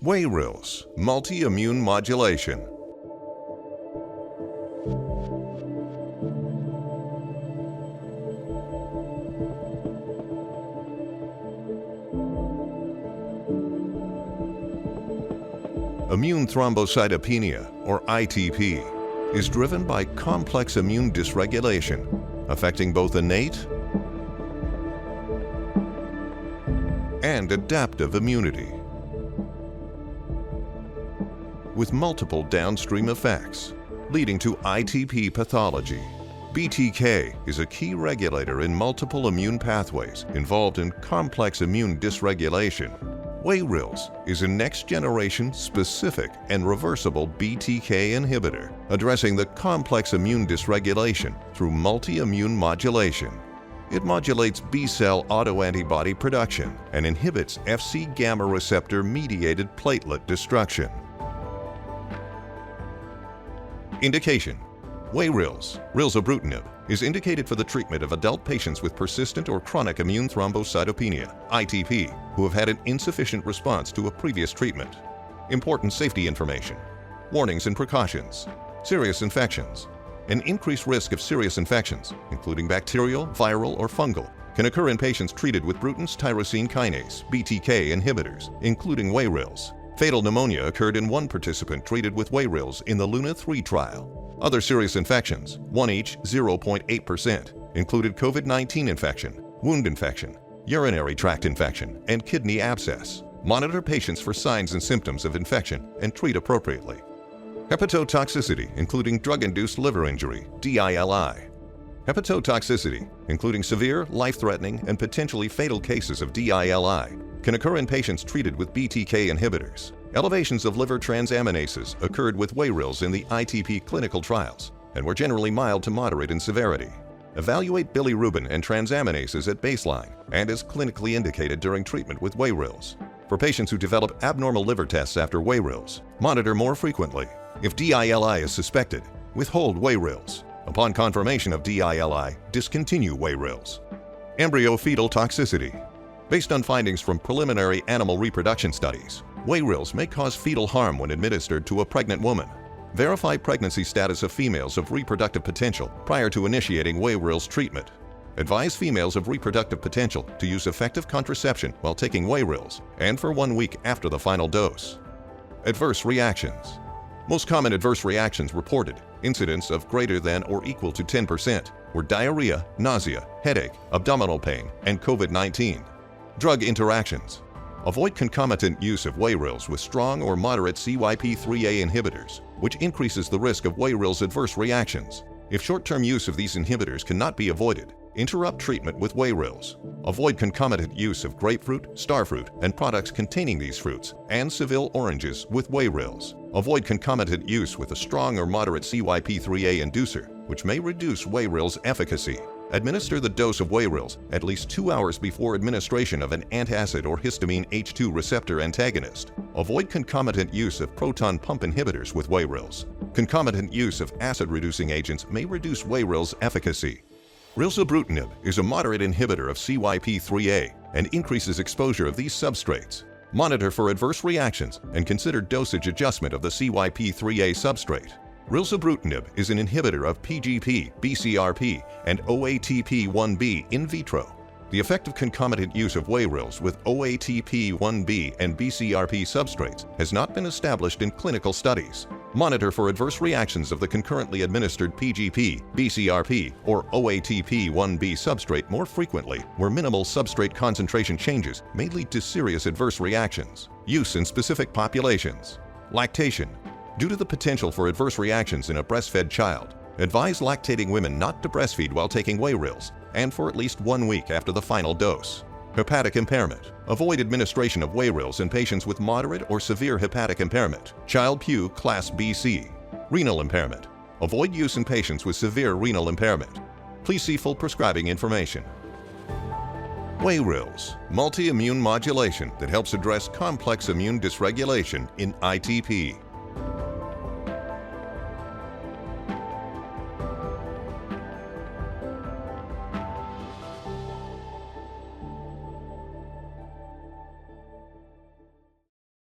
WAYRILZ, multi-immune modulation. Immune thrombocytopenia, or ITP, is driven by complex immune dysregulation, affecting both innate and adaptive immunity, with multiple downstream effects, leading to ITP pathology. BTK is a key regulator in multiple immune pathways involved in complex immune dysregulation. WAYRILZ is a next-generation specific and reversible BTK inhibitor, addressing the complex immune dysregulation through multi-immune modulation. It modulates B-cell autoantibody production and inhibits Fc gamma receptor-mediated platelet destruction. Indication: WAYRILZ, rilzabrutinib, is indicated for the treatment of adult patients with persistent or chronic immune thrombocytopenia, ITP, who have had an insufficient response to a previous treatment. Important safety information: warnings and precautions. Serious infections. An increased risk of serious infections, including bacterial, viral, or fungal, can occur in patients treated with Bruton's tyrosine kinase, BTK inhibitors, including WAYRILZ. Fatal pneumonia occurred in one participant treated with WAYRILZ in the LUNA-3 trial. Other serious infections, 1 each, 0.8%, included COVID-19 infection, wound infection, urinary tract infection, and kidney abscess. Monitor patients for signs and symptoms of infection and treat appropriately. Hepatotoxicity, including drug-induced liver injury, DILI. Hepatotoxicity, including severe, life-threatening, and potentially fatal cases of DILI, can occur in patients treated with BTK inhibitors. Elevations of liver transaminases occurred with WAYRILZ in the ITP clinical trials and were generally mild to moderate in severity. Evaluate bilirubin and transaminases at baseline and as clinically indicated during treatment with WAYRILZ. For patients who develop abnormal liver tests after WAYRILZ, monitor more frequently. If DILI is suspected, withhold WAYRILZ. Upon confirmation of DILI, discontinue WAYRILZ. Embryo-fetal toxicity. Based on findings from preliminary animal reproduction studies, WAYRILZ may cause fetal harm when administered to a pregnant woman. Verify pregnancy status of females of reproductive potential prior to initiating WAYRILZ treatment. Advise females of reproductive potential to use effective contraception while taking WAYRILZ and for 1 week after the final dose. Adverse reactions. Most common adverse reactions reported, incidence of greater than or equal to 10%, were diarrhea, nausea, headache, abdominal pain, and COVID-19. Drug interactions. Avoid concomitant use of WAYRILZ with strong or moderate CYP3A inhibitors, which increases the risk of WAYRILZ adverse reactions. If short-term use of these inhibitors cannot be avoided, interrupt treatment with WAYRILZ. Avoid concomitant use of grapefruit, starfruit, and products containing these fruits, and Seville oranges with WAYRILZ. Avoid concomitant use with a strong or moderate CYP3A inducer, which may reduce WAYRILZ efficacy. Administer the dose of WAYRILZ at least 2 hours before administration of an antacid or histamine H2 receptor antagonist. Avoid concomitant use of proton pump inhibitors with WAYRILZ. Concomitant use of acid-reducing agents may reduce WAYRILZ efficacy. Rilzabrutinib is a moderate inhibitor of CYP3A and increases exposure of these substrates. Monitor for adverse reactions and consider dosage adjustment of the CYP3A substrate. Rilzabrutinib is an inhibitor of PGP, BCRP, and OATP1B in vitro. The effective concomitant use of WAYRILZ with OATP1B and BCRP substrates has not been established in clinical studies. Monitor for adverse reactions of the concurrently administered PGP, BCRP, or OATP1B substrate more frequently, where minimal substrate concentration changes may lead to serious adverse reactions. Use in specific populations. Lactation. Due to the potential for adverse reactions in a breastfed child, advise lactating women not to breastfeed while taking WAYRILZ and for at least 1 week after the final dose. Hepatic impairment. Avoid administration of WAYRILZ in patients with moderate or severe hepatic impairment, Child-Pugh Class BC. Renal impairment. Avoid use in patients with severe renal impairment. Please see full prescribing information. WAYRILZ, multi-immune modulation that helps address complex immune dysregulation in ITP.